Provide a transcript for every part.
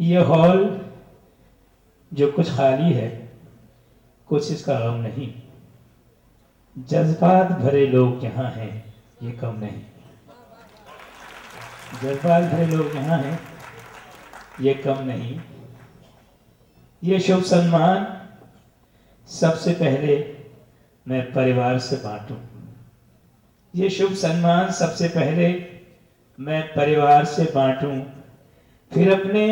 ये हॉल जो कुछ खाली है, कुछ इसका गम नहीं। जज्बात भरे लोग यहाँ हैं, ये कम नहीं। जज्बात भरे लोग यहाँ हैं, ये कम नहीं। ये शुभ सम्मान सबसे पहले मैं परिवार से बांटूं। ये शुभ सम्मान सबसे पहले मैं परिवार से बांटूं, फिर अपने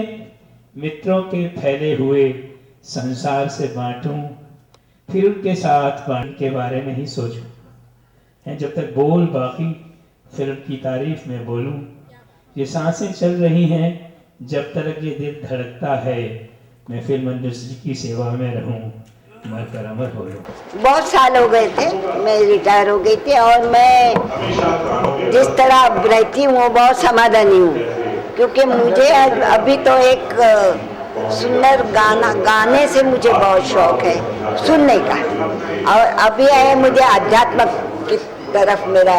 मित्रों के फैले हुए संसार से बांटूं, फिर उनके साथ बांट के बारे में ही सोचूं। हैं जब तक बोल बाकी फिर उनकी तारीफ में बोलूं। ये सांसें चल रही हैं जब तक ये दिल धड़कता है, मैं फिल्म इंडस्ट्री की सेवा में रहूं, मर कर अमर हो लूं। बहुत साल हो गए थे, मैं रिटायर हो गई थी और मैं जिस तरह रहती हूँ वो बहुत समाधानी हूँ, क्योंकि मुझे अभी तो एक सुंदर गाने से मुझे बहुत शौक है सुनने का, और अभी है मुझे आध्यात्म की तरफ मेरा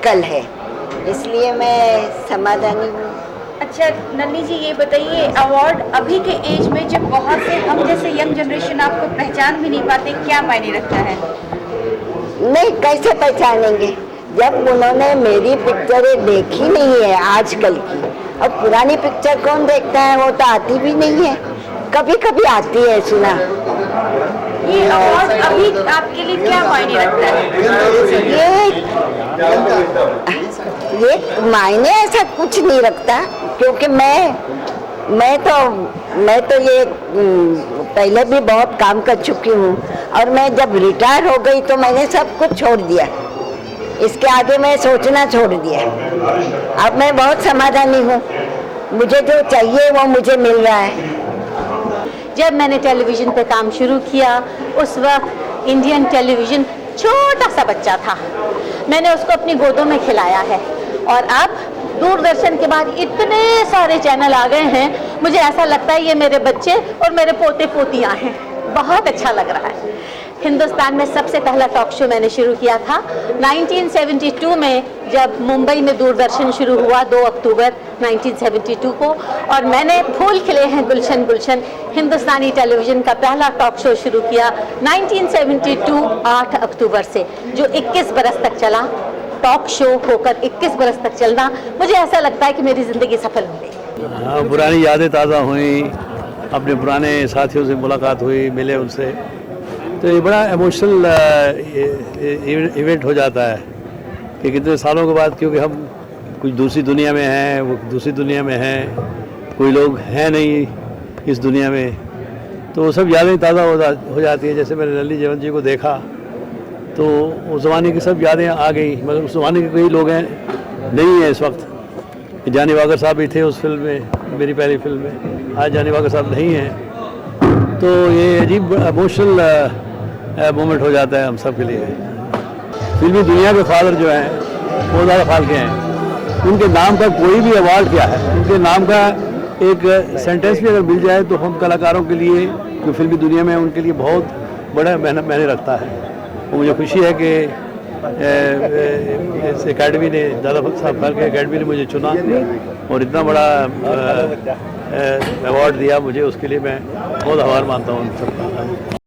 कल है, इसलिए मैं समाधानी हूँ। अच्छा नलिनी जी, ये बताइए, अवार्ड अभी के एज में जब बहुत से हम जैसे यंग जनरेशन आपको पहचान भी नहीं पाते, क्या मायने रखता है? नहीं, कैसे पहचानेंगे जब उन्होंने मेरी पिक्चरें देखी नहीं है आजकल की। और पुरानी पिक्चर कौन देखता है, वो तो आती भी नहीं है, कभी कभी आती है सुना। ये अवार्ड अभी आपके लिए क्या मायने रखता है? ये मायने ऐसा कुछ नहीं रखता, क्योंकि मैं तो ये पहले भी बहुत काम कर चुकी हूँ, और मैं जब रिटायर हो गई तो मैंने सब कुछ छोड़ दिया, इसके आगे मैं सोचना छोड़ दिया। अब मैं बहुत समाधानी हूँ, मुझे जो चाहिए वो मुझे मिल रहा है। जब मैंने टेलीविज़न पे काम शुरू किया उस वक्त इंडियन टेलीविज़न छोटा सा बच्चा था, मैंने उसको अपनी गोदों में खिलाया है, और अब दूरदर्शन के बाद इतने सारे चैनल आ गए हैं, मुझे ऐसा लगता है ये मेरे बच्चे और मेरे पोते पोतियाँ हैं। बहुत अच्छा लग रहा है। हिंदुस्तान में सबसे पहला टॉक शो मैंने शुरू किया था 1972 में, जब मुंबई में दूरदर्शन शुरू हुआ 2 अक्टूबर 1972 को, और मैंने फूल खिले हैं गुलशन गुलशन हिंदुस्तानी टेलीविज़न का पहला टॉक शो शुरू किया 1972 8 अक्टूबर से, जो 21 बरस तक चला। टॉक शो होकर 21 बरस तक चलना, मुझे ऐसा लगता है कि मेरी ज़िंदगी सफल हो गई। हाँ, पुरानी यादें ताज़ा हुई, अपने पुराने साथियों से मुलाकात हुई, मिले उनसे, तो ये बड़ा इमोशनल इवेंट हो जाता है कि कितने सालों के बाद, क्योंकि हम कुछ दूसरी दुनिया में हैं, वो दूसरी दुनिया में हैं, कोई लोग हैं नहीं इस दुनिया में, तो वो सब यादें ताज़ा हो जाती हैं। जैसे मैंने नलिनी जयवंत जी को देखा तो उस ज़माने की सब यादें आ गई, मगर उस ज़माने के कई लोग हैं नहीं हैं इस वक्त। जानी वागर साहब भी थे उस फिल्म में, मेरी पहली फिल्म में, आज जानी वागर साहब नहीं हैं, तो ये अजीब इमोशनल मोमेंट हो जाता है हम सब के लिए। फिल्मी दुनिया के फादर जो हैं वो ज़्यादा फाल के हैं, उनके नाम का कोई भी अवार्ड क्या है, उनके नाम का एक सेंटेंस भी अगर मिल जाए तो हम कलाकारों के लिए जो फिल्मी दुनिया में, उनके लिए बहुत बड़ा मायने रखता है। और मुझे खुशी है कि इस एकेडमी ने, दादा साहब फाल्के एकेडमी ने मुझे चुना और इतना बड़ा अवार्ड दिया मुझे, उसके लिए मैं बहुत आभार मानता हूँ उन सबका।